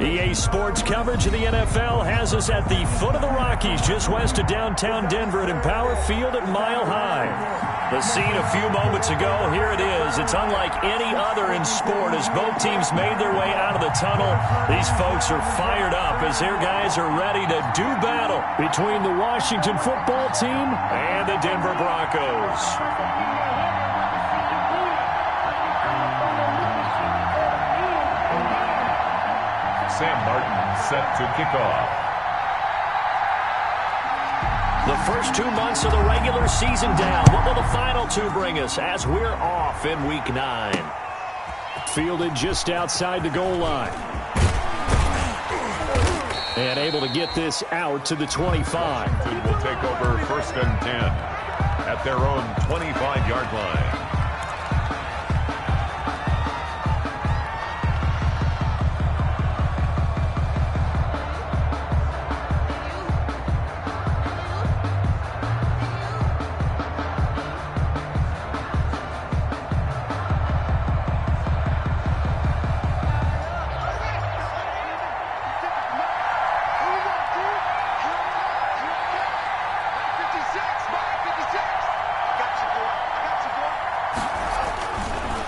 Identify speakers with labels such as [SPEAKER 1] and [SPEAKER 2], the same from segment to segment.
[SPEAKER 1] EA Sports coverage of the NFL has us at the foot of the Rockies, just west of downtown Denver at Empower Field at Mile High. The scene a few moments ago, here it is. It's unlike any other in sport as both teams made their way out of the tunnel. These folks are fired up as their guys are ready to do battle between the Washington football team and the Denver Broncos.
[SPEAKER 2] Sam Martin set to kick off.
[SPEAKER 1] The first 2 months of the regular season down. What will the final two bring us as we're off in Week 9? Fielded just outside the goal line. And able to get this out to the 25.
[SPEAKER 2] Will take over 1st and 10 at their own 25-yard line.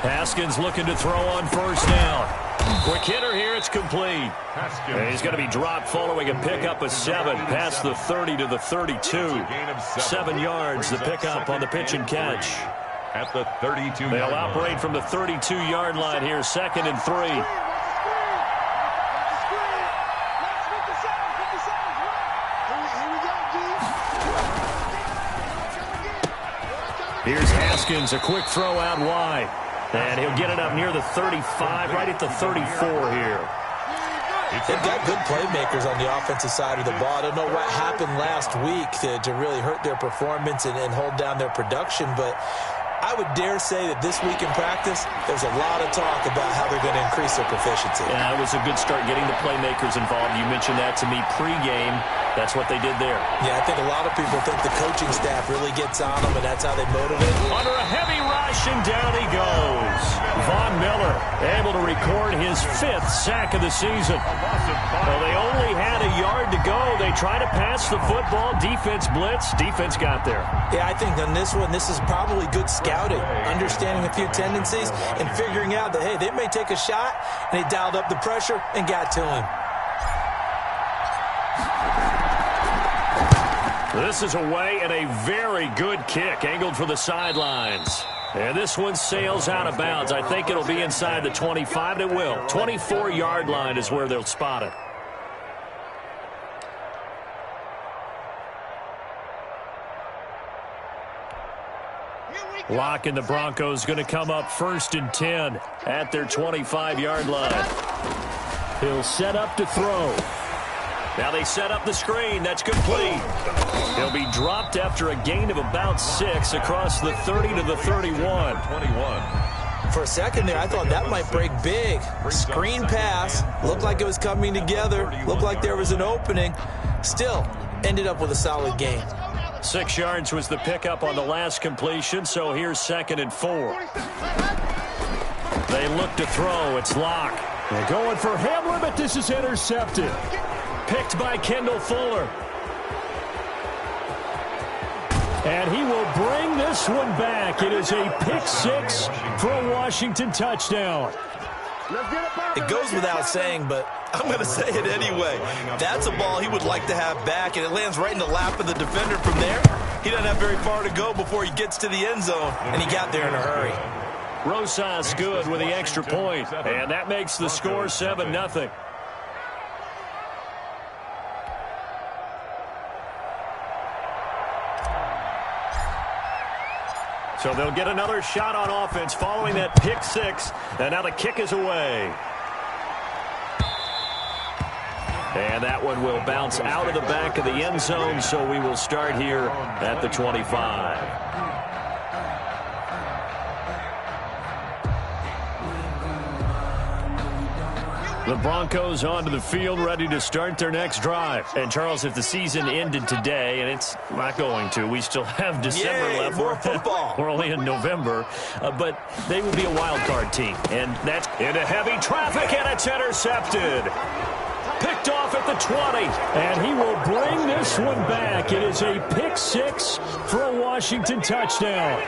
[SPEAKER 1] Haskins looking to throw on 1st down. Quick hitter here, it's complete. And he's going to be dropped following a pickup of 7 past the 30 to the 32. 7 yards, the pickup on the pitch and catch.
[SPEAKER 2] At the 32.
[SPEAKER 1] They'll operate from the 32-yard line here, 2nd and 3. Here's Haskins, a quick throw out wide. And he'll get it up near the 35, right at the 34 here.
[SPEAKER 3] They've got good playmakers on the offensive side of the ball. I don't know what happened last week to really hurt their performance and hold down their production, but I would dare say that this week in practice, there's a lot of talk about how they're going to increase their proficiency.
[SPEAKER 1] Yeah, it was a good start getting the playmakers involved. You mentioned that to me pregame. That's what they did there.
[SPEAKER 3] Yeah, I think a lot of people think the coaching staff really gets on them, and that's how they motivate.
[SPEAKER 1] Under a heavy rush, and down he goes. Von Miller able to record his 5th sack of the season. Well, they only had a yard to go. They try to pass the football. Defense blitz. Defense got there.
[SPEAKER 3] Yeah, I think on this one, this is probably good scouting, understanding a few tendencies, and figuring out that, hey, they may take a shot, and they dialed up the pressure and got to him.
[SPEAKER 1] This is away and a very good kick, angled for the sidelines. And this one sails out of bounds. I think it'll be inside the 25, and it will. 24-yard line is where they'll spot it. Locke and the Broncos going to come up 1st and 10 at their 25-yard line. He'll set up to throw. Now they set up the screen. That's complete. He'll be dropped after a gain of about 6 across the 30 to the 31.
[SPEAKER 3] 21. For a second there, I thought that might break big. Screen pass. Looked like it was coming together. Looked like there was an opening. Still, ended up with a solid gain.
[SPEAKER 1] 6 yards was the pickup on the last completion, so here's 2nd and 4. They look to throw. It's Locke. They're going for Hamler, but this is intercepted. Picked by Kendall Fuller. And he will bring this one back. It is a pick 6 for a Washington touchdown.
[SPEAKER 3] It goes without saying, but I'm going to say it anyway. That's a ball he would like to have back, and it lands right in the lap of the defender from there. He doesn't have very far to go before he gets to the end zone, and he got there in a hurry.
[SPEAKER 1] Rosas good with the extra point, and that makes the score 7-0. So they'll get another shot on offense following that pick 6, and now the kick is away. And that one will bounce out of the back of the end zone, so we will start here at the 25. The Broncos onto the field, ready to start their next drive. And, Charles, if the season ended today, and it's not going to, we still have December left.
[SPEAKER 3] More football.
[SPEAKER 1] We're only in November. But they would be a wild card team. And that's into heavy traffic, and it's intercepted. Picked off at the 20. And he will bring this one back. It is a pick six for a Washington touchdown.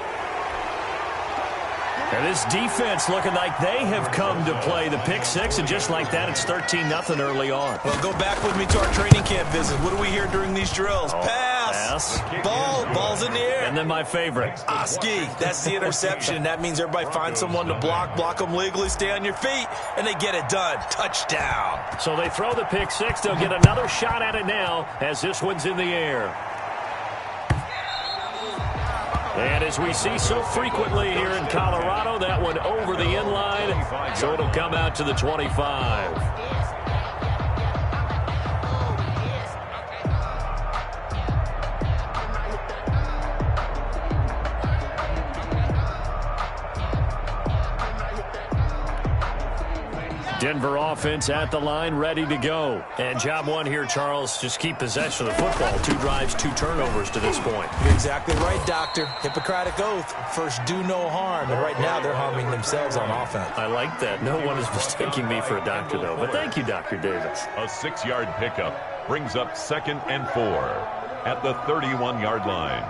[SPEAKER 1] And this defense looking like they have come to play the pick six, and just like that, it's 13-0 early on.
[SPEAKER 3] Well, go back with me to our training camp visit. What do we hear during these drills? Pass. Ball's in the air.
[SPEAKER 1] And then my favorite.
[SPEAKER 3] Ski. That's the interception. That means everybody finds someone to block them legally, stay on your feet, and they get it done. Touchdown.
[SPEAKER 1] So they throw the pick six. They'll get another shot at it now as this one's in the air. And as we see so frequently here in Colorado, that one over the end line, so it'll come out to the 25. Denver offense at the line, ready to go. And job one here, Charles, just keep possession of the football. 2 drives, 2 turnovers to this point.
[SPEAKER 3] You're exactly right, Doctor. Hippocratic oath. First, do no harm. And right now, they're harming themselves on offense.
[SPEAKER 1] I like that. No one is mistaking me for a doctor, though. But thank you, Dr. Davis.
[SPEAKER 2] A 6-yard pickup brings up 2nd and 4 at the 31-yard line.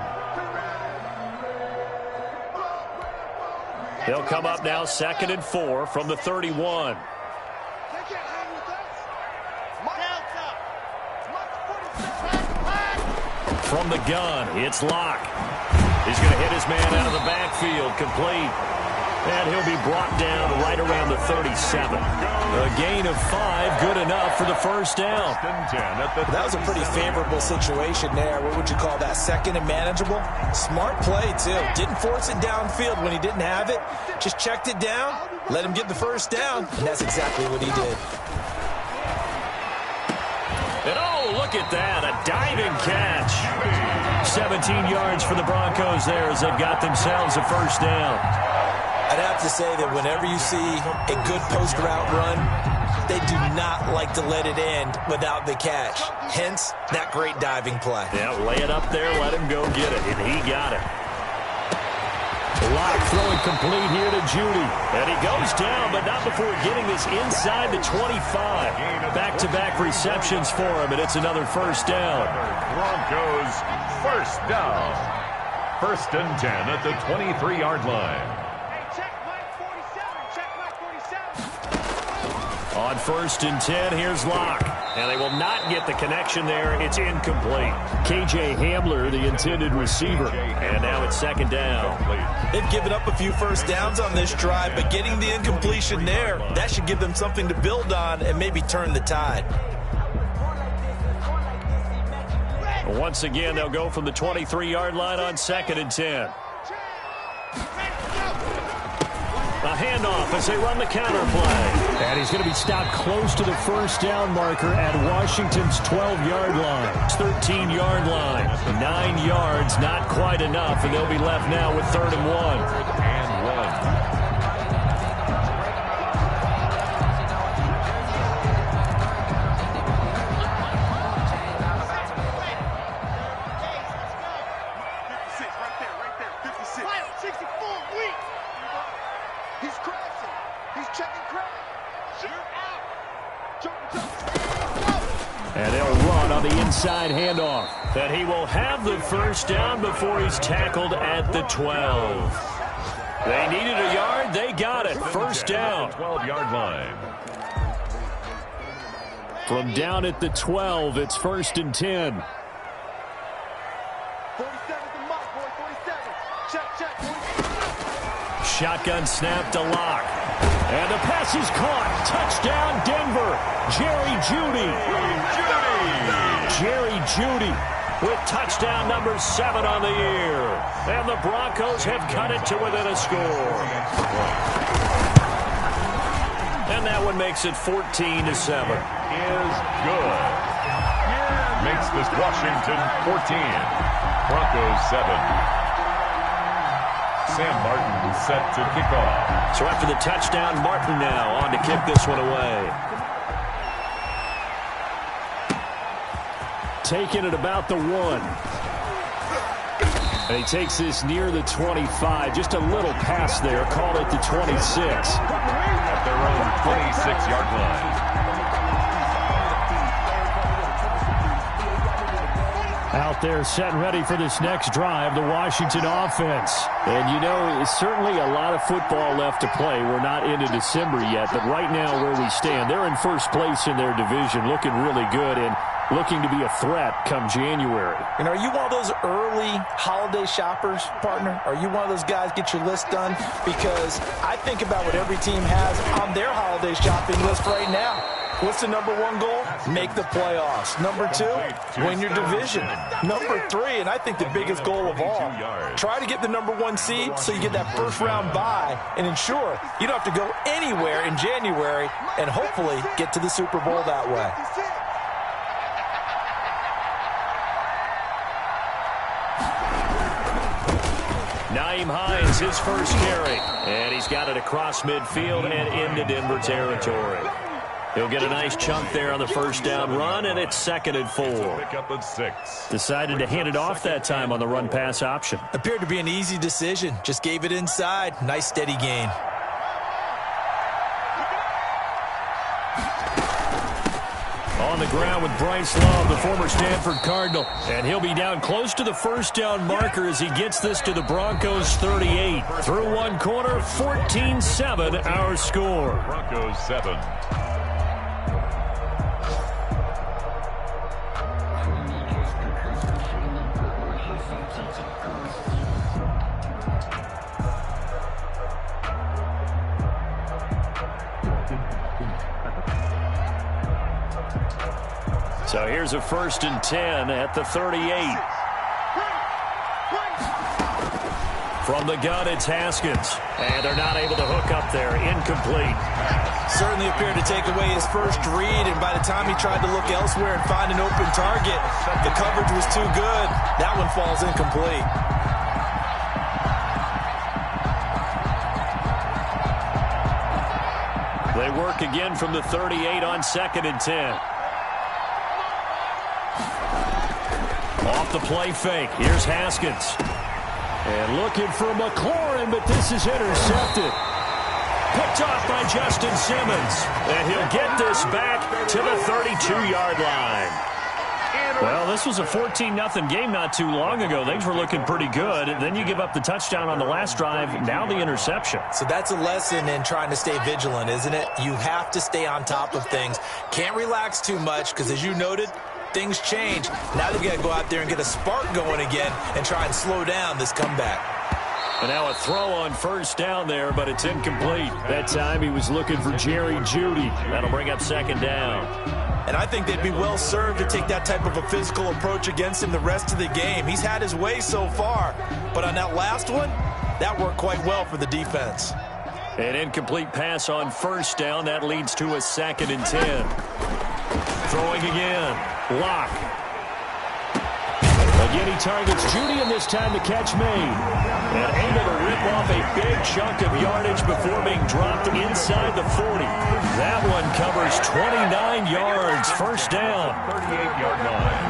[SPEAKER 1] They'll come up now 2nd and 4 from the 31. From the gun, it's Locke. He's going to hit his man out of the backfield, complete. And he'll be brought down right around the 37. A gain of 5, good enough for the first down.
[SPEAKER 3] That was a pretty favorable situation there. What would you call that? 2nd and manageable? Smart play, too. Didn't force it downfield when he didn't have it. Just checked it down, let him get the first down, and that's exactly what he did.
[SPEAKER 1] And oh, look at that, a diving catch. 17 yards for the Broncos there as they've got themselves a first down.
[SPEAKER 3] I'd have to say that whenever you see a good post route run, they do not like to let it end without the catch. Hence, that great diving play.
[SPEAKER 1] Yeah, lay it up there, let him go get it, and he got it. Locke throwing complete here to Judy. And he goes down, but not before getting this inside the 25. Back-to-back receptions for him, and it's another first down.
[SPEAKER 2] Broncos first down. 1st and 10 at the 23-yard line.
[SPEAKER 1] On 1st and 10, here's Locke. And they will not get the connection there. It's incomplete. K.J. Hamler, the intended receiver. And now it's 2nd down.
[SPEAKER 3] They've given up a few first downs on this drive, but getting the incompletion there, that should give them something to build on and maybe turn the tide.
[SPEAKER 1] Once again, they'll go from the 23-yard line on 2nd and 10. A handoff as they run the counter play. And he's going to be stopped close to the first down marker at Washington's 12-yard line. 13-yard line. 9 yards, not quite enough, and they'll be left now with 3rd and 1. And they'll run on the inside handoff. And he will have the first down before he's tackled at the 12. They needed a yard. They got it. First down.
[SPEAKER 2] 12-yard line.
[SPEAKER 1] From down at the 12, it's 1st and 10.
[SPEAKER 4] 47 to Mike, boy. 47. Check.
[SPEAKER 1] Shotgun snap to Locke. And the pass is caught. Touchdown, Denver. Jerry Jeudy with touchdown number 7 on the year. And the Broncos have cut it to within a score. And that one makes it 14-7.
[SPEAKER 2] Is good. Makes this Washington 14. Broncos 7. Sam Martin set to kick off.
[SPEAKER 1] So after the touchdown, Martin now on to kick this one away. Taking it about the 1. And he takes this near the 25. Just a little pass there. Call it the 26.
[SPEAKER 2] At their own 26-yard line.
[SPEAKER 1] Out there set and ready for this next drive, the Washington offense. And, you know, certainly a lot of football left to play. We're not into December yet, but right now where we stand, they're in first place in their division, looking really good and looking to be a threat come January.
[SPEAKER 3] And are you one of those early holiday shoppers, partner? Are you one of those guys get your list done? Because I think about what every team has on their holiday shopping list right now. What's the number one goal? Make the playoffs. Number two, win your division. Number three, and I think the biggest goal of all, try to get the number one seed so you get that first round bye and ensure you don't have to go anywhere in January and hopefully get to the Super Bowl that way.
[SPEAKER 1] Nyheim Hines, his first carry. And he's got it across midfield and into Denver territory. He'll get a nice chunk there on the first down run, and it's 2nd and 4.
[SPEAKER 2] Pick up at 6.
[SPEAKER 1] Decided to hand it off that time on the run-pass option.
[SPEAKER 3] Appeared to be an easy decision. Just gave it inside. Nice steady gain.
[SPEAKER 1] On the ground with Bryce Love, the former Stanford Cardinal. And he'll be down close to the first down marker as he gets this to the Broncos 38. Through one quarter, 14-7 our score.
[SPEAKER 2] Broncos 7.
[SPEAKER 1] So here's a 1st and 10 at the 38. From the gun, it's Haskins. And they're not able to hook up there. Incomplete.
[SPEAKER 3] Certainly appeared to take away his first read, and by the time he tried to look elsewhere and find an open target, the coverage was too good. That one falls incomplete.
[SPEAKER 1] They work again from the 38 on 2nd and 10. Off the play fake. Here's Haskins. And looking for McLaurin, but this is intercepted. Picked off by Justin Simmons. And he'll get this back to the 32-yard line. Well, this was a 14-0 game not too long ago. Things were looking pretty good. Then you give up the touchdown on the last drive. Now the interception.
[SPEAKER 3] So that's a lesson in trying to stay vigilant, isn't it? You have to stay on top of things. Can't relax too much because, as you noted, things change. Now they've got to go out there and get a spark going again and try and slow down this comeback.
[SPEAKER 1] And now a throw on first down there, but it's incomplete. That time he was looking for Jerry Jeudy. That'll bring up 2nd down.
[SPEAKER 3] And I think they'd be well served to take that type of a physical approach against him the rest of the game. He's had his way so far, but on that last one, that worked quite well for the defense.
[SPEAKER 1] An incomplete pass on first down. That leads to a 2nd and 10. Throwing again. Lock. Again, he targets Jeudy, and this time the catch made. And able to rip off a big chunk of yardage before being dropped inside the 40. That one covers 29 yards. First down.
[SPEAKER 2] 38-yard line.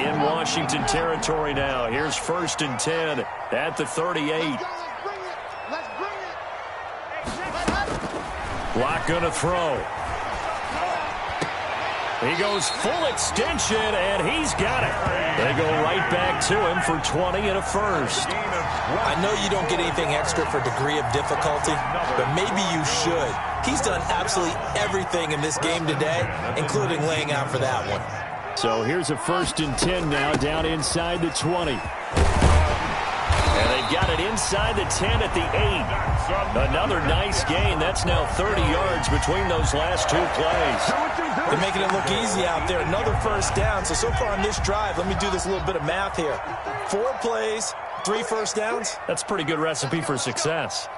[SPEAKER 1] In Washington territory now. Here's 1st and 10 at the 38. Lock gonna throw. He goes full extension, and he's got it. They go right back to him for 20 and a first.
[SPEAKER 3] I know you don't get anything extra for degree of difficulty, but maybe you should. He's done absolutely everything in this game today, including laying out for that one.
[SPEAKER 1] So here's a 1st and 10 now, down inside the 20. And they've got it inside the 10 at the 8. Another nice gain. That's now 30 yards between those last two plays.
[SPEAKER 3] They're making it look easy out there. Another first down. So far on this drive, let me do this little bit of math here. 4 plays, 3 first downs.
[SPEAKER 1] That's a pretty good recipe for success.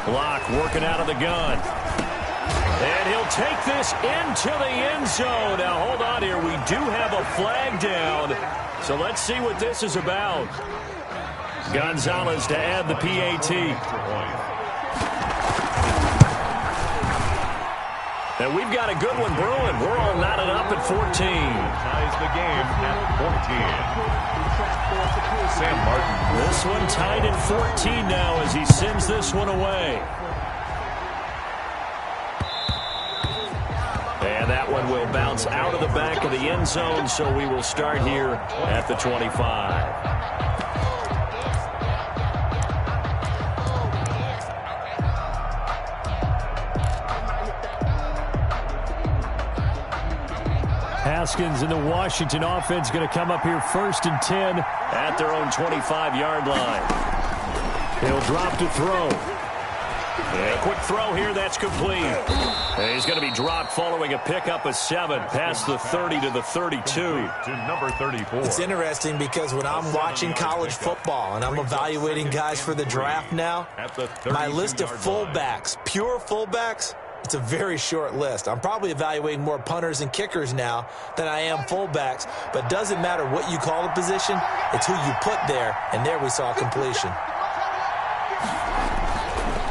[SPEAKER 1] Block working out of the gun. And he'll take this into the end zone. Now, hold on here. We do have a flag down. So let's see what this is about. Gonzalez to add the PAT. And we've got a good one brewing. We're all knotted up at 14.
[SPEAKER 2] Ties the game at 14. Sam Martin.
[SPEAKER 1] This one tied at 14 now as he sends this one away. And that one will bounce out of the back of the end zone, so we will start here at the 25. Haskins and the Washington offense going to come up here 1st and 10 at their own 25-yard line. He'll drop to throw. And a quick throw here, that's complete. And he's going to be dropped following a pickup of 7 past the 30 to the 32.
[SPEAKER 2] To number 34.
[SPEAKER 3] It's interesting because when I'm watching college football and I'm evaluating guys for the draft now, my list of fullbacks, pure fullbacks, it's a very short list. I'm probably evaluating more punters and kickers now than I am fullbacks, but doesn't matter what you call the position, it's who you put there, and there we saw completion.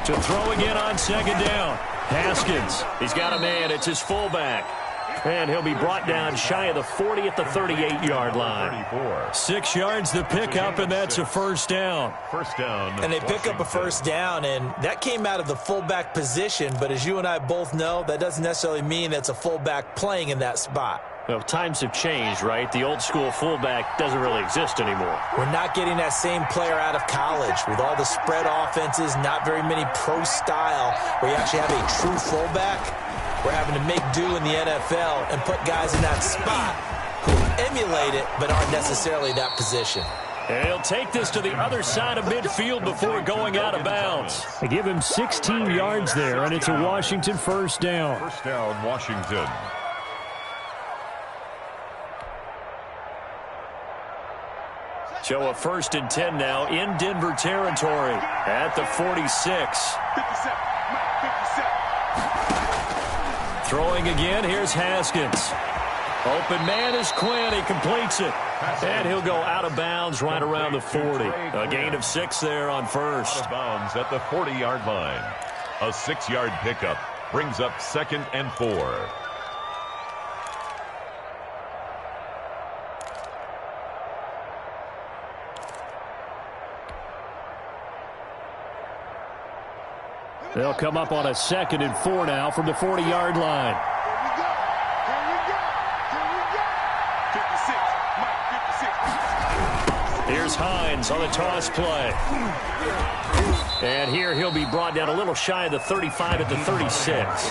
[SPEAKER 1] To throw again on 2nd down. Haskins, he's got a man, it's his fullback. And he'll be brought down shy of the 40 at the 38-yard line. 6 yards the pickup, and that's a 1st down.
[SPEAKER 2] First down.
[SPEAKER 3] And they pick up a 1st down, and that came out of the fullback position, but as you and I both know, that doesn't necessarily mean that's a fullback playing in that spot.
[SPEAKER 1] Well, times have changed, right? The old school fullback doesn't really exist anymore.
[SPEAKER 3] We're not getting that same player out of college with all the spread offenses, not very many pro style, where you actually have a true fullback. We're having to make do in the NFL and put guys in that spot who emulate it but aren't necessarily that position.
[SPEAKER 1] And he'll take this to the other side of midfield before going out of bounds. They give him 16 yards there, and it's a Washington 1st down.
[SPEAKER 2] 1st down, Washington.
[SPEAKER 1] So a 1st and 10 now in Denver territory at the 46. Throwing again, here's Haskins. Open man is Quinn, he completes it. And he'll go out of bounds right around the 40. A gain of 6 there on 1st.
[SPEAKER 2] Out of bounds at the 40-yard line. A 6-yard pickup brings up 2nd and 4.
[SPEAKER 1] They'll come up on a 2nd and 4 now from the 40-yard line. Here's Hines on the toss play. And here he'll be brought down a little shy of the 35 at the 36.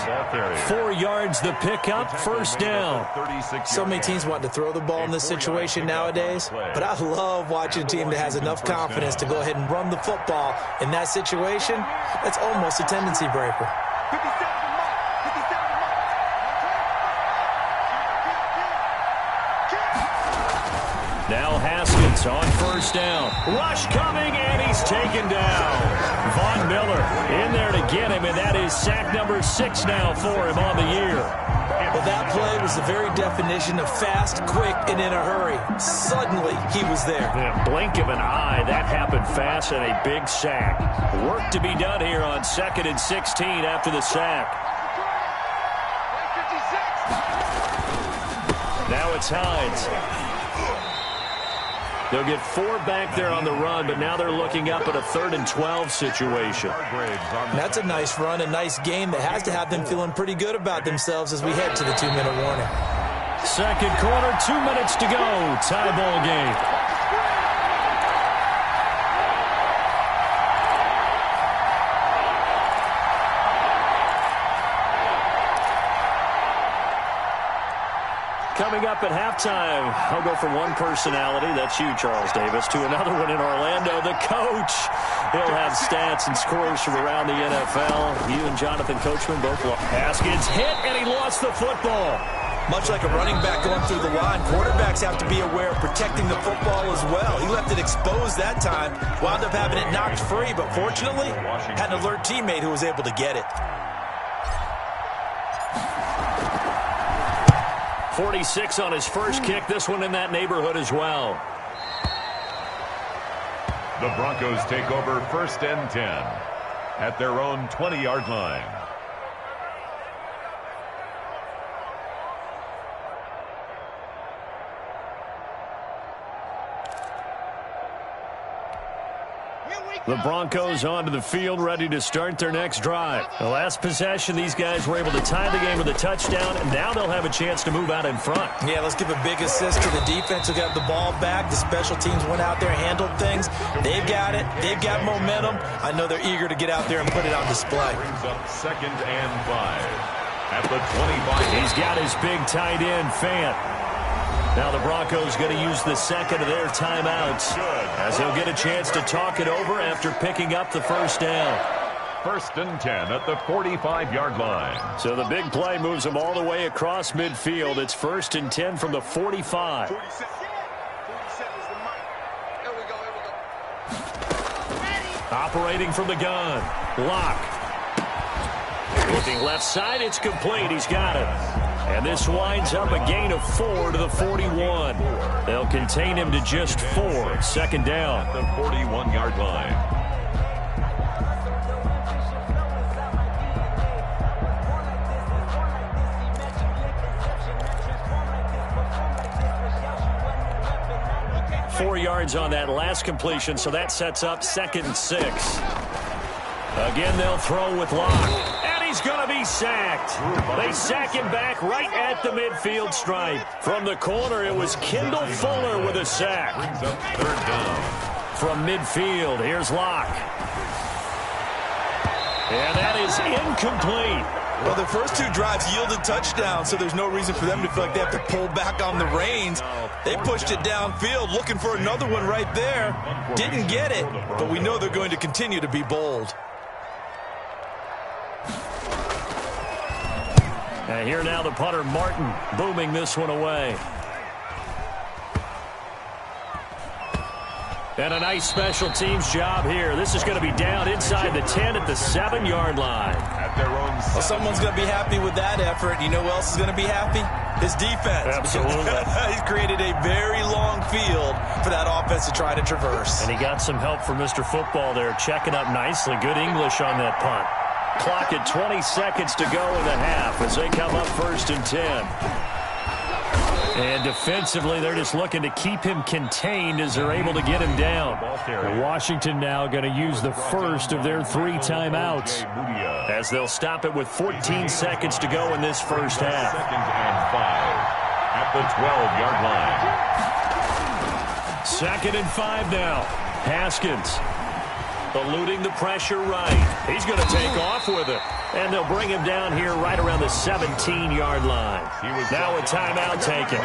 [SPEAKER 1] 4 yards the pickup, 1st down.
[SPEAKER 3] So many teams want to throw the ball in this situation nowadays, but I love watching a team that has enough confidence to go ahead and run the football in that situation. That's almost a tendency breaker.
[SPEAKER 1] Now Haskins on 1st down. Rush coming, and he's taken down. Von Miller in there to get him, and that is sack number 6 now for him on the year.
[SPEAKER 3] Well, that play was the very definition of fast, quick, and in a hurry. Suddenly, he was there.
[SPEAKER 1] Yeah, blink of an eye, that happened fast, and a big sack. Work to be done here on 2nd and 16 after the sack. Now it's Hines. They'll get 4 back there on the run, but now they're looking up at a 3rd and 12 situation.
[SPEAKER 3] That's a nice run, a nice game that has to have them feeling pretty good about themselves as we head to the 2-minute warning.
[SPEAKER 1] 2nd quarter, 2 minutes to go. Tie ball game. Coming up at halftime, I'll go from one personality, that's you, Charles Davis, to another one in Orlando, the coach. He'll have stats and scores from around the NFL. You and Jonathan Coachman both lost. Haskins hit, and he lost the football.
[SPEAKER 3] Much like a running back going through the line, quarterbacks have to be aware of protecting the football as well. He left it exposed that time, wound up having it knocked free, but fortunately, had an alert teammate who was able to get it.
[SPEAKER 1] 46 on his first kick, this one in that neighborhood as well.
[SPEAKER 2] The Broncos take over 1st and 10 at their own 20-yard line.
[SPEAKER 1] The Broncos onto the field, ready to start their next drive. The last possession, these guys were able to tie the game with a touchdown, and now they'll have a chance to move out in front.
[SPEAKER 3] Yeah, let's give a big assist to the defense who got the ball back. The special teams went out there, handled things. They've got it. They've got momentum. I know they're eager to get out there and put it on display.
[SPEAKER 2] Brings up 2nd and 5 at the 25.
[SPEAKER 1] He's got his big tight end, Fant. Now the Broncos going to use the second of their timeouts as he'll get a chance to talk it over after picking up the first down.
[SPEAKER 2] 1st and 10 at the 45-yard line.
[SPEAKER 1] So the big play moves them all the way across midfield. It's 1st and 10 from the 45.
[SPEAKER 4] 47 is the mic. Here we go.
[SPEAKER 1] Operating from the gun. Lock. Looking left side, it's complete. He's got it. And this winds up a gain of 4 to the 41. They'll contain him to just 4. 2nd down.
[SPEAKER 2] At the 41-yard line.
[SPEAKER 1] Four yards on that last completion, so that sets up 2nd and 6. Again, they'll throw with Locke. He's going to be sacked. They sack him back right at the midfield stripe. From the corner, it was Kendall Fuller with a sack.
[SPEAKER 2] Brings up 3rd down.
[SPEAKER 1] From midfield, here's Locke. And that is incomplete.
[SPEAKER 3] Well, the first 2 drives yielded touchdowns, so there's no reason for them to feel like they have to pull back on the reins. They pushed it downfield, looking for another one right there. Didn't get it, but we know they're going to continue to be bold.
[SPEAKER 1] And here now the punter, Martin, booming this one away. And a nice special teams job here. This is going to be down inside the 10 at the 7-yard line.
[SPEAKER 2] At their own
[SPEAKER 3] Well, someone's going to be happy with that effort. You know who else is going to be happy? His defense.
[SPEAKER 1] Absolutely.
[SPEAKER 3] He's created a very long field for that offense to try to traverse.
[SPEAKER 1] And he got some help from Mr. Football there, checking up nicely. Good English on that punt. Clock at 20 seconds to go in the half as they come up 1st and 10. And defensively, they're just looking to keep him contained as they're able to get him down. And Washington now going to use the first of their 3 timeouts as they'll stop it with 14 seconds to go in this first half.
[SPEAKER 2] 2nd and 5 at the 12-yard line.
[SPEAKER 1] 2nd and 5 now. Haskins eluding the pressure right. He's going to take off with it. And they'll bring him down here right around the 17-yard line. Now a timeout taken.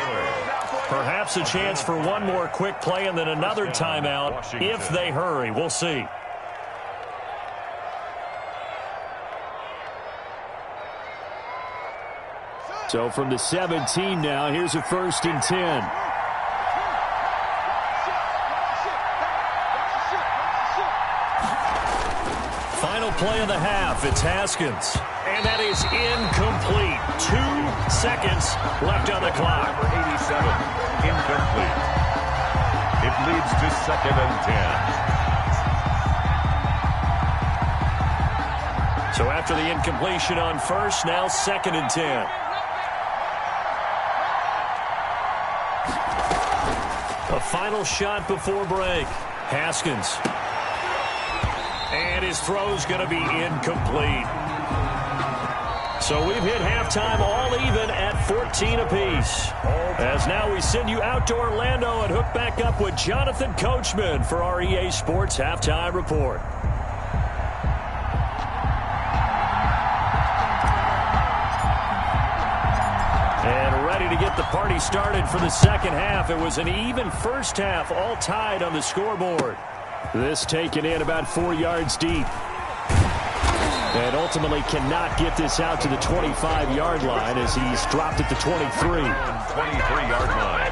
[SPEAKER 1] Perhaps a chance for one more quick play and then another timeout if they hurry. We'll see. So from the 17 now, here's a 1st and 10. Final play of the half. It's Haskins. And that is incomplete. 2 seconds left on the clock.
[SPEAKER 2] Number 87, incomplete. It leads to 2nd and 10.
[SPEAKER 1] So after the incompletion on first, now 2nd and 10. A final shot before break. Haskins. And his throw's going to be incomplete. So we've hit halftime all even at 14 apiece. As now we send you out to Orlando and hook back up with Jonathan Coachman for our EA Sports Halftime Report. And ready to get the party started for the second half. It was an even first half, all tied on the scoreboard. This taken in about 4 yards deep. And ultimately cannot get this out to the 25-yard line as he's dropped at the 23.
[SPEAKER 2] 23-yard line.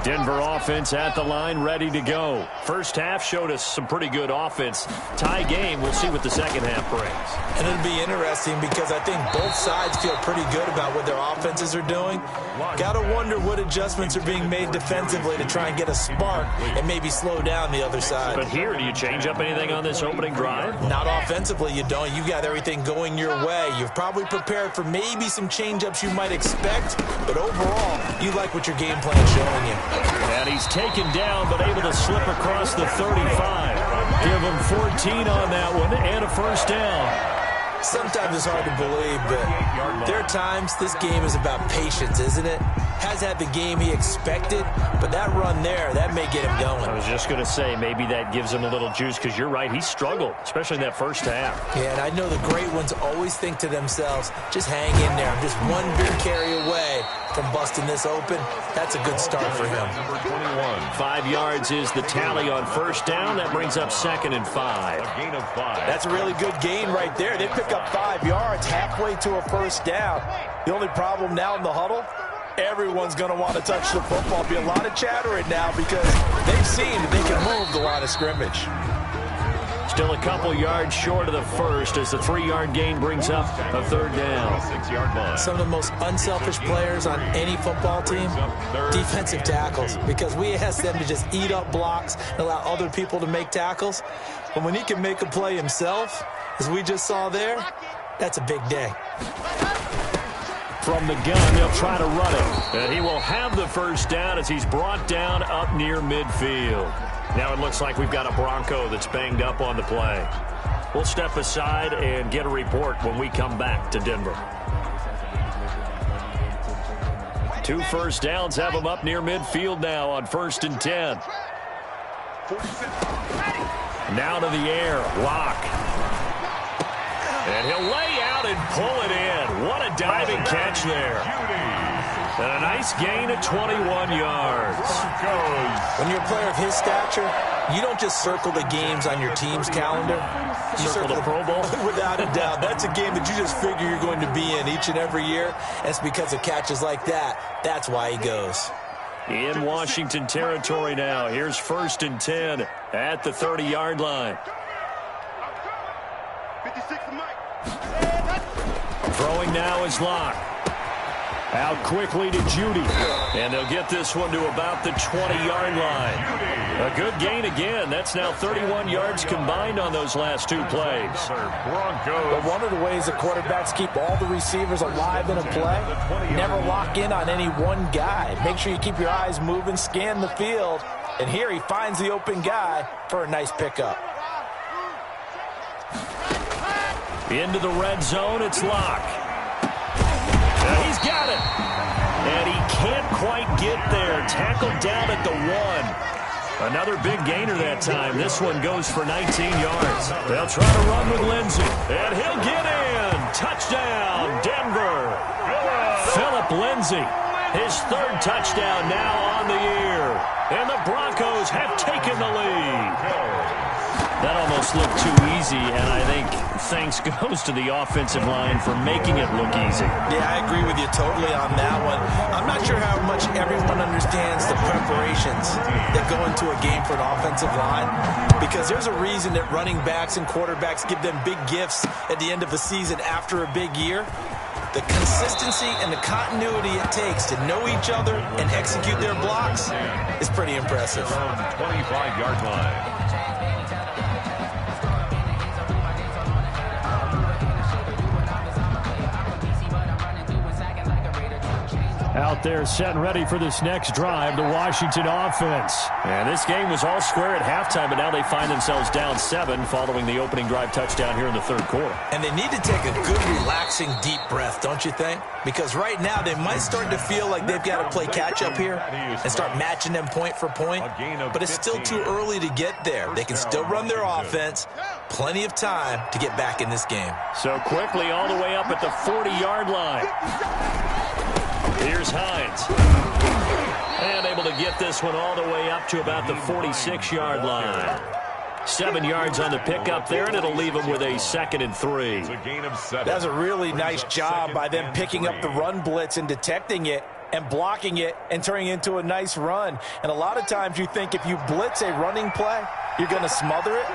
[SPEAKER 1] Denver offense at the line, ready to go. First half showed us some pretty good offense. Tie game, we'll see what the second half brings.
[SPEAKER 3] And it'll be interesting because I think both sides feel pretty good about what their offenses are doing. Got to wonder what adjustments are being made defensively to try and get a spark and maybe slow down the other side.
[SPEAKER 1] But here, do you change up anything on this opening drive?
[SPEAKER 3] Not offensively, you don't. You got everything going your way. You've probably prepared for maybe some change-ups you might expect, but overall, you like what your game plan is showing you.
[SPEAKER 1] And he's taken down, but able to slip across the 35. Give him 14 on that one and a first down.
[SPEAKER 3] Sometimes it's hard to believe, but there are times this game is about patience, isn't it? Has had the game he expected, but that run there, that may get him going.
[SPEAKER 1] I was just going to say, maybe that gives him a little juice, because you're right, he struggled, especially in that first half.
[SPEAKER 3] Yeah, and I know the great ones always think to themselves, just hang in there. I'm just one big carry away from busting this open. That's a good start for him.
[SPEAKER 2] Number 21.
[SPEAKER 1] 5 yards is the tally on first down. That brings up 2nd and 5.
[SPEAKER 2] A gain of 5.
[SPEAKER 5] That's a really good gain right there. They pick up 5 yards halfway to a first down. The only problem now in the huddle, everyone's going to want to touch the football. Be a lot of chattering now because they've seen that they can move the line of scrimmage.
[SPEAKER 1] Still a couple yards short of the first as the 3-yard gain brings up a 3rd down.
[SPEAKER 2] 6-yard line.
[SPEAKER 3] Some of the most unselfish players on any football team, defensive tackles, because we ask them to just eat up blocks and allow other people to make tackles. But when he can make a play himself, as we just saw there, that's a big day.
[SPEAKER 1] From the gun, they'll try to run it. And he will have the first down as he's brought down up near midfield. Now it looks like we've got a Bronco that's banged up on the play. We'll step aside and get a report when we come back to Denver. 2 first downs have him up near midfield now on 1st and 10. Now to the air, Locke. And he'll lay out and pull it in. What a diving catch there. And a nice gain of 21 yards.
[SPEAKER 3] When you're a player of his stature, you don't just circle the games on your team's calendar. You
[SPEAKER 1] Circle the Pro Bowl?
[SPEAKER 3] Without a doubt. That's a game that you just figure you're going to be in each and every year. And it's because of catches like that. That's why he goes.
[SPEAKER 1] In Washington territory now. Here's 1st and 10 at the 30-yard line.
[SPEAKER 4] 56 to Mike.
[SPEAKER 1] Throwing now is Locke. Out quickly to Judy. And they'll get this one to about the 20-yard line. A good gain again. That's now 31 yards combined on those last 2 plays.
[SPEAKER 5] But one of the ways the quarterbacks keep all the receivers alive in a play, never lock in on any one guy. Make sure you keep your eyes moving, scan the field. And here he finds the open guy for a nice pickup.
[SPEAKER 1] Into the red zone, it's Locke. He's got it. And he can't quite get there. Tackled down at the 1. Another big gainer that time. This one goes for 19 yards. They'll try to run with Lindsey. And he'll get in. Touchdown, Denver. Phillip Lindsey. His 3rd touchdown now on the year. And the Broncos have taken the lead. That almost looked too easy, and I think thanks goes to the offensive line for making it look easy.
[SPEAKER 3] Yeah, I agree with you totally on that one. I'm not sure how much everyone understands the preparations that go into a game for an offensive line, because there's a reason that running backs and quarterbacks give them big gifts at the end of the season after a big year. The consistency and the continuity it takes to know each other and execute their blocks is pretty impressive.
[SPEAKER 2] 25-yard line.
[SPEAKER 1] Out there set and ready for this next drive, the Washington offense. And this game was all square at halftime, but now they find themselves down 7 following the opening drive touchdown here in the 3rd quarter.
[SPEAKER 3] And they need to take a good, relaxing, deep breath, don't you think? Because right now they might start to feel like they've got to play catch-up here and start matching them point for point. But it's still too early to get there. They can still run their offense. Plenty of time to get back in this game.
[SPEAKER 1] So quickly all the way up at the 40-yard line. Here's Hines. And able to get this one all the way up to about the 46-yard line. 7 yards on the pickup there, and it'll leave him with a 2nd and 3.
[SPEAKER 5] That's a really nice job by them picking up the run blitz and detecting it and blocking it and turning it into a nice run. And a lot of times you think if you blitz a running play, you're going to smother it.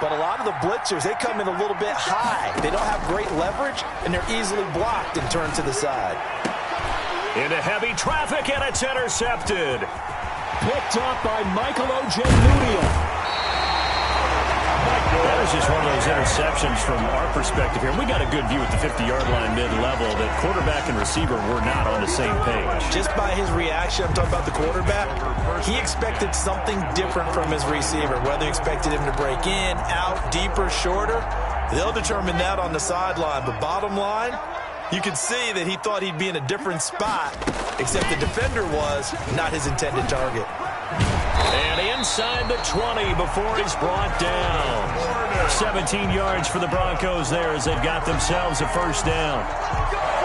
[SPEAKER 5] But a lot of the blitzers, they come in a little bit high. They don't have great leverage, and they're easily blocked and turned to the side.
[SPEAKER 1] Into heavy traffic, and it's intercepted. Picked up by Michael Ojemudia. That was just one of those interceptions from our perspective here. We got a good view at the 50-yard line mid-level that quarterback and receiver were not on the same page.
[SPEAKER 5] Just by his reaction, I'm talking about the quarterback, he expected something different from his receiver. Whether he expected him to break in, out, deeper, shorter, they'll determine that on the sideline. But bottom line, you could see that he thought he'd be in a different spot, except the defender was not his intended target.
[SPEAKER 1] And inside the 20 before he's brought down. 17 yards for the Broncos there as they've got themselves a first down.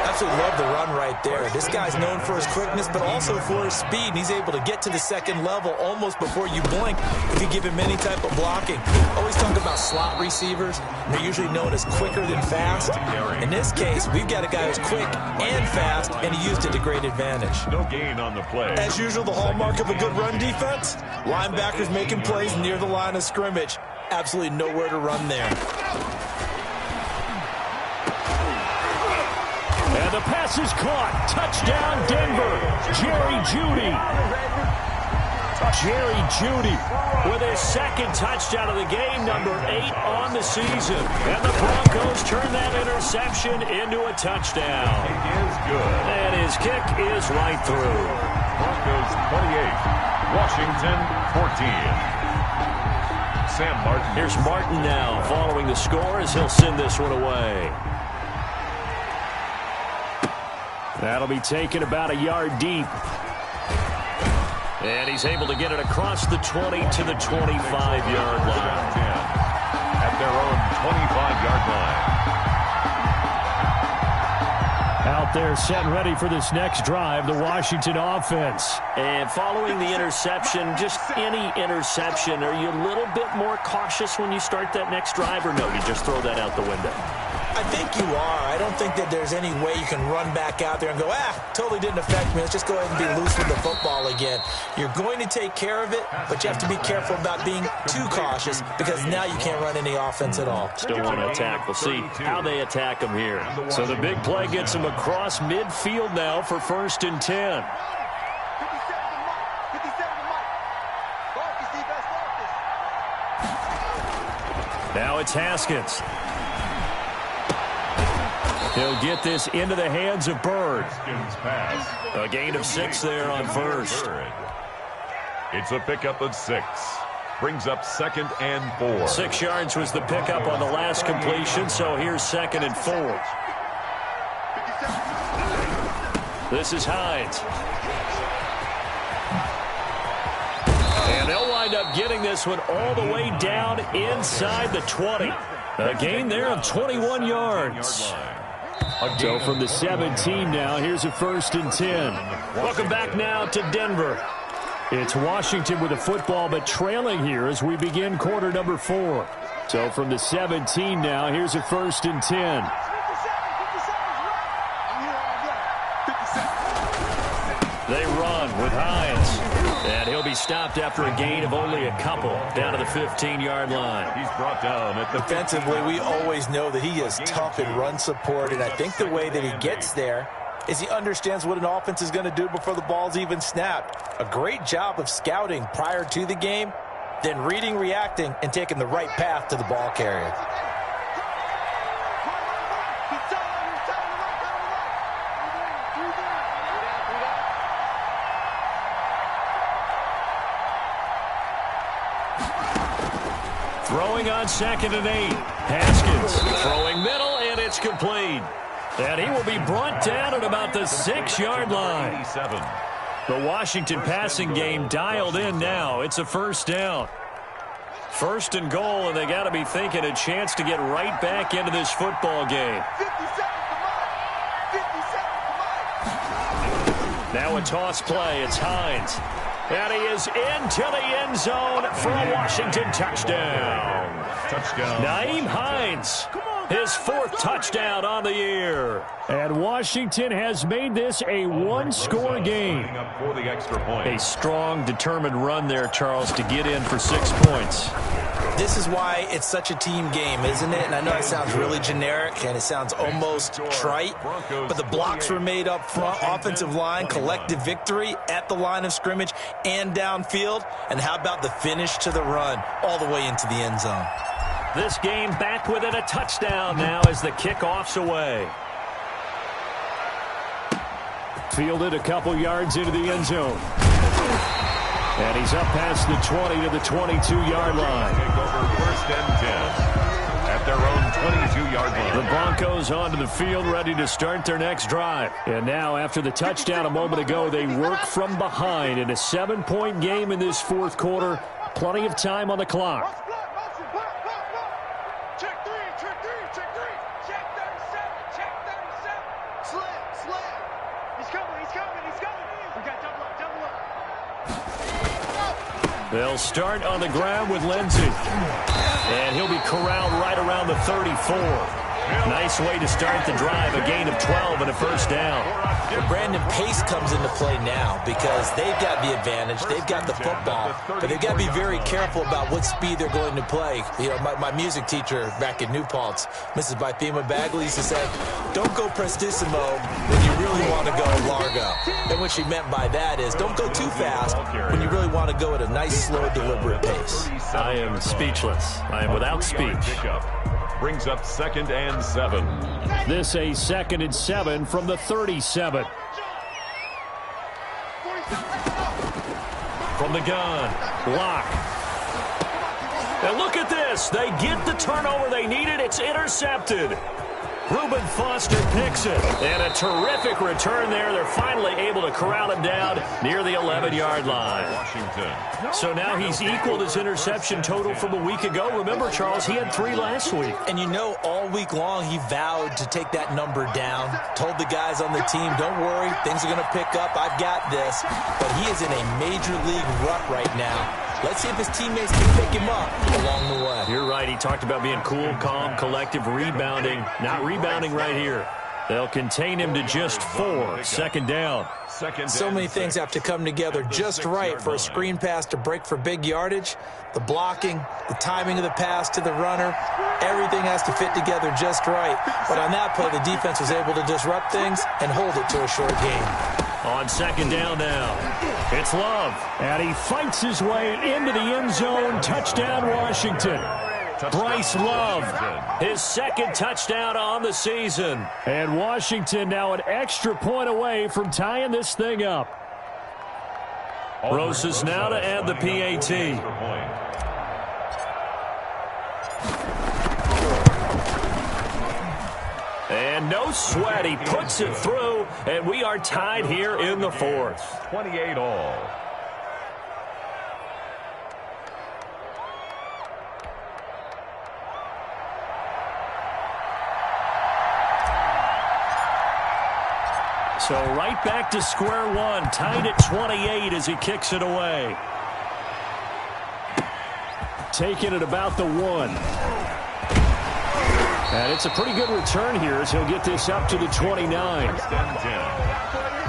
[SPEAKER 5] Absolutely love the run right there. This guy's known for his quickness, but also for his speed. He's able to get to the second level almost before you blink if you give him any type of blocking. Always talk about slot receivers. They're usually known as quicker than fast. In this case, we've got a guy who's quick and fast, and he used it to great advantage.
[SPEAKER 2] No gain on the play.
[SPEAKER 5] As usual, the hallmark of a good run defense, linebackers making plays near the line of scrimmage. Absolutely nowhere to run there.
[SPEAKER 1] And the pass is caught. Touchdown, Denver. Jerry Jeudy. Jerry Jeudy with his second touchdown of the game, number 8 on the season. And the Broncos turn that interception into a touchdown.
[SPEAKER 2] It is good.
[SPEAKER 1] And his kick is right through.
[SPEAKER 2] Broncos 28, Washington 14. Sam Martin.
[SPEAKER 1] Here's Martin now following the score as he'll send this one away. That'll be taken about a yard deep. And he's able to get it across the 20 to the 25-yard line.
[SPEAKER 2] At their own 25-yard line.
[SPEAKER 1] Out there set and ready for this next drive, the Washington offense. And following the interception, just any interception, are you a little bit more cautious when you start that next drive, or no, you just throw that out the window?
[SPEAKER 5] I think you are. I don't think that there's any way you can run back out there and go, totally didn't affect me. Let's just go ahead and be loose with the football again. You're going to take care of it, but you have to be careful about being too cautious because now you can't run any offense at all.
[SPEAKER 1] Still want to attack. We'll see how they attack them here. So the big play gets them across midfield now for 1st and 10. Now it's Haskins. He'll get this into the hands of Bird. A gain of 6 there on first.
[SPEAKER 2] It's a pickup of 6. Brings up 2nd and 4.
[SPEAKER 1] 6 yards was the pickup on the last completion, so here's 2nd and 4. This is Hines. And they'll wind up getting this one all the way down inside the 20. A gain there of 21 yards. So from the 17 now, here's a 1st and 10. Welcome back now to Denver. It's Washington with the football, but trailing here as we begin quarter number 4. So from the 17 now, here's a 1st and 10. They run with Hines. And he'll be stopped after a gain of only a couple down to the 15-yard line.
[SPEAKER 2] He's brought down at the
[SPEAKER 5] defensively. We always know that he is tough in run support, and I think the way that he gets there is he understands what an offense is going to do before the ball's even snapped. A great job of scouting prior to the game, then reading, reacting, and taking the right path to the ball carrier.
[SPEAKER 1] Throwing on 2nd and 8. Haskins throwing middle, and it's complete. And he will be brought down at about the 6-yard line. The Washington passing game dialed in now. It's a 1st down. 1st and goal, and they got to be thinking a chance to get right back into this football game. Now a toss play. It's Hines. And he is into the end zone for a Washington touchdown.
[SPEAKER 2] Touchdown.
[SPEAKER 1] Nyheim Hines His 4th touchdown on the year. And Washington has made this a one-score game. A strong, determined run there, Charles, to get in for 6 points.
[SPEAKER 5] This is why it's such a team game, isn't it? And I know it sounds really generic and it sounds almost trite, but the blocks were made up front, offensive line, collective victory at the line of scrimmage and downfield. And how about the finish to the run all the way into the end zone?
[SPEAKER 1] This game back within a touchdown now as the kickoff's away. Fielded a couple yards into the end zone. And he's up past the 20 to the 22-yard line.
[SPEAKER 2] Take over 1st and 10 at their own 22-yard line.
[SPEAKER 1] The Broncos onto the field, ready to start their next drive. And now, after the touchdown a moment ago, they work from behind in a 7-point game in this 4th quarter. Plenty of time on the clock.
[SPEAKER 4] Check 3, check 3, check 3. Check 37, check 37. Slam. He's coming. We got double up.
[SPEAKER 1] They'll start on the ground with Lindsey. And he'll be corralled right around the 34. Nice way to start the drive, a gain of 12 and a 1st down.
[SPEAKER 5] Well, Brandon, pace comes into play now because they've got the advantage. They've got the football, but they've got to be very careful about what speed they're going to play. You know, my music teacher back in New Paltz, Mrs. Bythema Bagley, used to say, don't go prestissimo when you really want to go largo. And what she meant by that is don't go too fast when you really want to go at a nice, slow, deliberate pace.
[SPEAKER 1] I am speechless. I am without speech.
[SPEAKER 2] Brings up 2nd and 7.
[SPEAKER 1] This a 2nd and 7 from the 37. From the gun, block. And look at this. They get the turnover they needed. It's intercepted. Reuben Foster picks it. And a terrific return there. They're finally able to corral him down near the 11-yard line.
[SPEAKER 2] Washington.
[SPEAKER 1] So now he's equaled his interception total from a week ago. Remember, Charles, he had 3 last week.
[SPEAKER 5] And you know, all week long he vowed to take that number down. Told the guys on the team, don't worry, things are going to pick up. I've got this. But he is in a major league rut right now. Let's see if his teammates can pick him up along the way.
[SPEAKER 1] You're right. He talked about being cool, calm, collective, rebounding. Not rebounding right here. They'll contain him to just 4. 2nd down.
[SPEAKER 5] So many things have to come together just right for a screen pass to break for big yardage. The blocking, the timing of the pass to the runner, everything has to fit together just right. But on that play, the defense was able to disrupt things and hold it to a short gain.
[SPEAKER 1] On 2nd down now, it's Love. And he fights his way into the end zone. Touchdown, Washington. Bryce Love, his 2nd touchdown on the season. And Washington now an extra point away from tying this thing up. Rosas now to add the PAT. And no sweat, he puts it through, and we are tied here in the 4th.
[SPEAKER 2] 28 all.
[SPEAKER 1] So right back to square one, tied at 28 as he kicks it away. Taking it about the 1. And it's a pretty good return here as he'll get this up to the 29.
[SPEAKER 2] 1st and 10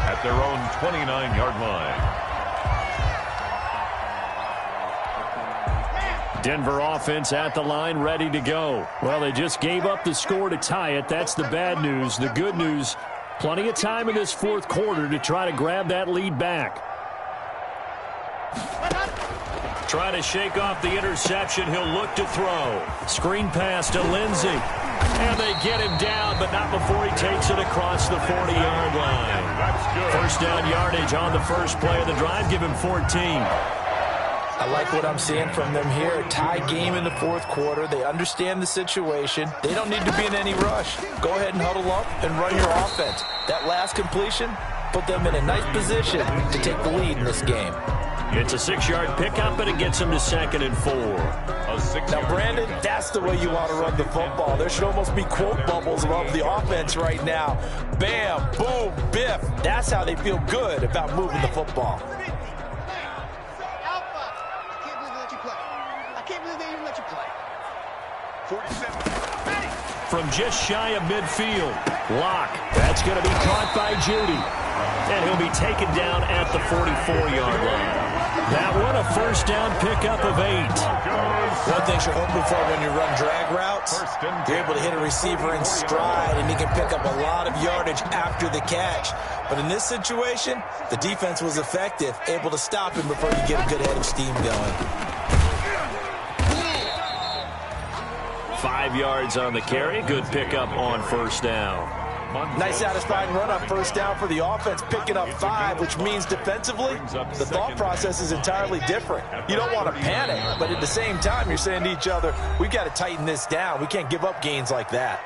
[SPEAKER 2] at their own 29-yard line.
[SPEAKER 1] Denver offense at the line, ready to go. Well, they just gave up the score to tie it. That's the bad news. The good news, plenty of time in this 4th quarter to try to grab that lead back. Trying to shake off the interception. He'll look to throw. Screen pass to Lindsey. And they get him down, but not before he takes it across the 40-yard line. 1st down yardage on the first play of the drive. Give him 14.
[SPEAKER 5] I like what I'm seeing from them here. A tie game in the 4th quarter. They understand the situation. They don't need to be in any rush. Go ahead and huddle up and run your offense. That last completion put them in a nice position to take the lead in this game.
[SPEAKER 1] It's a 6-yard pickup, and it gets him to 2nd and 4.
[SPEAKER 5] Now, Brandon, that's the way you want to run the football. There should almost be quote bubbles above the offense right now. Bam, boom, biff. That's how they feel good about moving the football.
[SPEAKER 4] I can't believe they even let you play. 47.
[SPEAKER 1] from just shy of midfield. Lock. That's going to be caught by Judy. And he'll be taken down at the 44-yard line. That one a first down pickup of 8.
[SPEAKER 3] One thing you're hoping for when you run drag routes, you're able to hit a receiver in stride, and he can pick up a lot of yardage after the catch. But in this situation, the defense was effective, able to stop him before you get a good head of steam going.
[SPEAKER 1] 5 yards on the carry. Good pickup on first down.
[SPEAKER 5] Nice satisfying run on first down for the offense, picking up 5, which means defensively, the thought process is entirely different. You don't want to panic, but at the same time, you're saying to each other, we've got to tighten this down. We can't give up gains like that.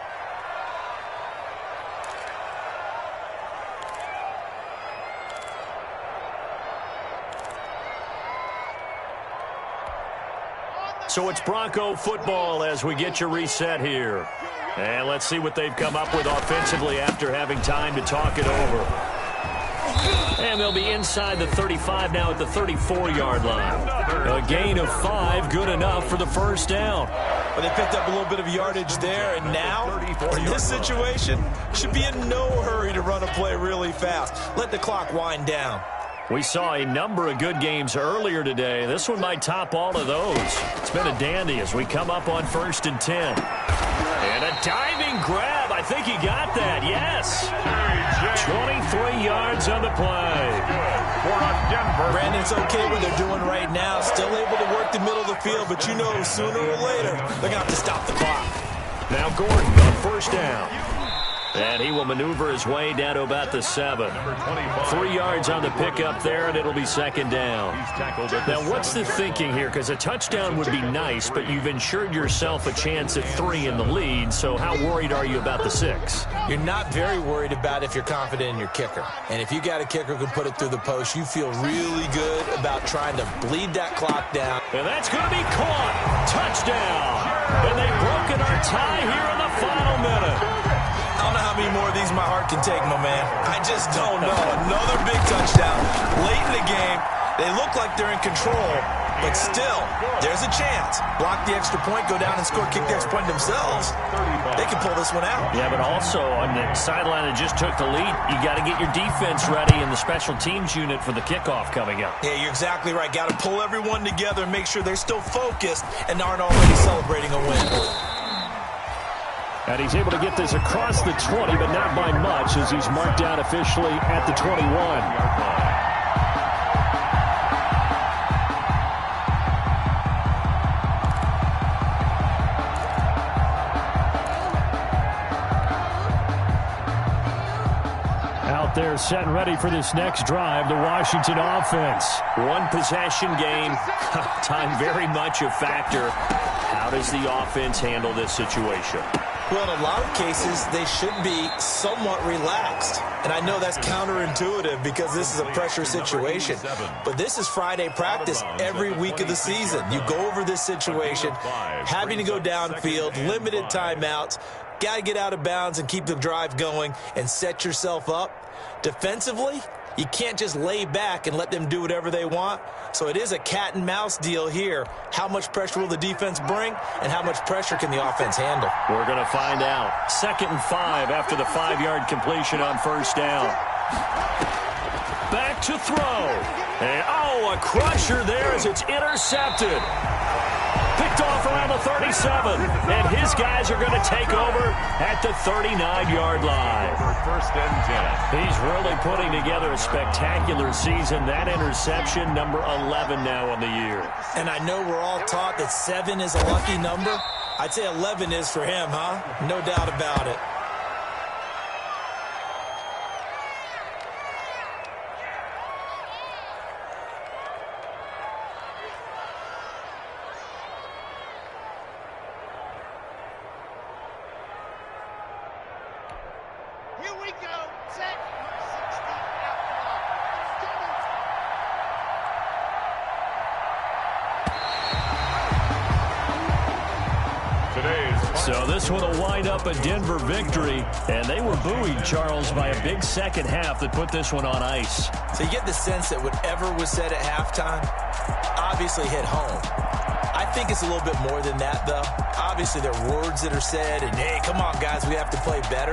[SPEAKER 1] So it's Bronco football as we get you reset here. And let's see what they've come up with offensively after having time to talk it over. And they'll be inside the 35 now at the 34-yard line. A gain of 5, good enough for the first down.
[SPEAKER 3] Well, they picked up a little bit of yardage there, and now, in this situation, should be in no hurry to run a play really fast. Let the clock wind down.
[SPEAKER 1] We saw a number of good games earlier today. This one might top all of those. It's been a dandy as we come up on 1st and 10. And a diving grab. I think he got that. Yes. 23 yards on the play.
[SPEAKER 3] Brandon, it's okay what they're doing right now. Still able to work the middle of the field, but you know sooner or later they're going to have to stop the clock.
[SPEAKER 1] Now Gordon on first down. And he will maneuver his way down to about the 7. 3 yards on the pickup there, and it'll be second down. Now, what's the thinking here? Because a touchdown would be nice, but you've ensured yourself a chance at 3 in the lead, so how worried are you about the 6?
[SPEAKER 3] You're not very worried about if you're confident in your kicker. And if you got a kicker who can put it through the post, you feel really good about trying to bleed that clock down.
[SPEAKER 1] And that's going to be caught. Touchdown. And they've broken our tie here in the final minute.
[SPEAKER 3] I don't know how many more of these my heart can take, my man. I just don't know. Another big touchdown. Late in the game, they look like they're in control, but still, there's a chance. Block the extra point, go down and score, kick the extra point themselves. They can pull this one out.
[SPEAKER 1] Yeah, but also on the sideline that just took the lead, you got to get your defense ready in the special teams unit for the kickoff coming up.
[SPEAKER 3] Yeah, you're exactly right. Got to pull everyone together and make sure they're still focused and aren't already celebrating a win.
[SPEAKER 1] And he's able to get this across the 20, but not by much as he's marked out officially at the 21. Out there set and ready for this next drive, the Washington offense. One possession game, time very much a factor. How does the offense handle this situation?
[SPEAKER 3] Well, in a lot of cases, they should be somewhat relaxed. And I know that's counterintuitive because this is a pressure situation. But this is Friday practice every week of the season. You go over this situation, having to go downfield, limited timeouts, got to get out of bounds and keep the drive going and set yourself up. Defensively, you can't just lay back and let them do whatever they want. So it is a cat and mouse deal here. How much pressure will the defense bring, and how much pressure can the offense handle?
[SPEAKER 1] We're going to find out. 2nd and 5 after the 5-yard completion on first down. Back to throw. And, a crusher there as it's intercepted. Picked off around the 37. And his guys are going to take over at the 39-yard line.
[SPEAKER 2] First and 10.
[SPEAKER 1] He's really putting together a spectacular season. That interception, number 11 now on the year.
[SPEAKER 3] And I know we're all taught that 7 is a lucky number. I'd say 11 is for him, huh? No doubt about it.
[SPEAKER 1] So this one will wind up a Denver victory, and they were buoyed, Charles, by a big second half that put this one on ice.
[SPEAKER 3] So you get the sense that whatever was said at halftime obviously hit home. I think it's a little bit more than that, though. Obviously, there are words that are said, and, hey, come on, guys, we have to play better.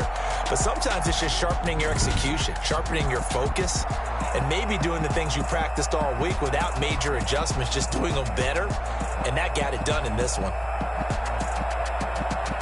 [SPEAKER 3] But sometimes it's just sharpening your execution, sharpening your focus, and maybe doing the things you practiced all week without major adjustments, just doing them better. And that got it done in this one.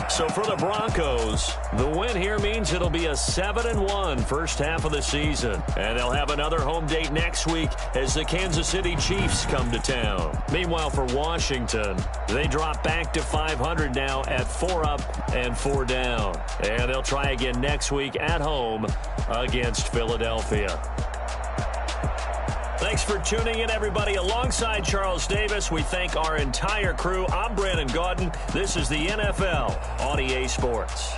[SPEAKER 1] So for the Broncos, the win here means it'll be a 7-1 first half of the season. And they'll have another home date next week as the Kansas City Chiefs come to town. Meanwhile, for Washington, they drop back to 500 now at 4 up and 4 down. And they'll try again next week at home against Philadelphia. Thanks for tuning in, everybody. Alongside Charles Davis, we thank our entire crew. I'm Brandon Gaudin. This is the NFL on EA Sports.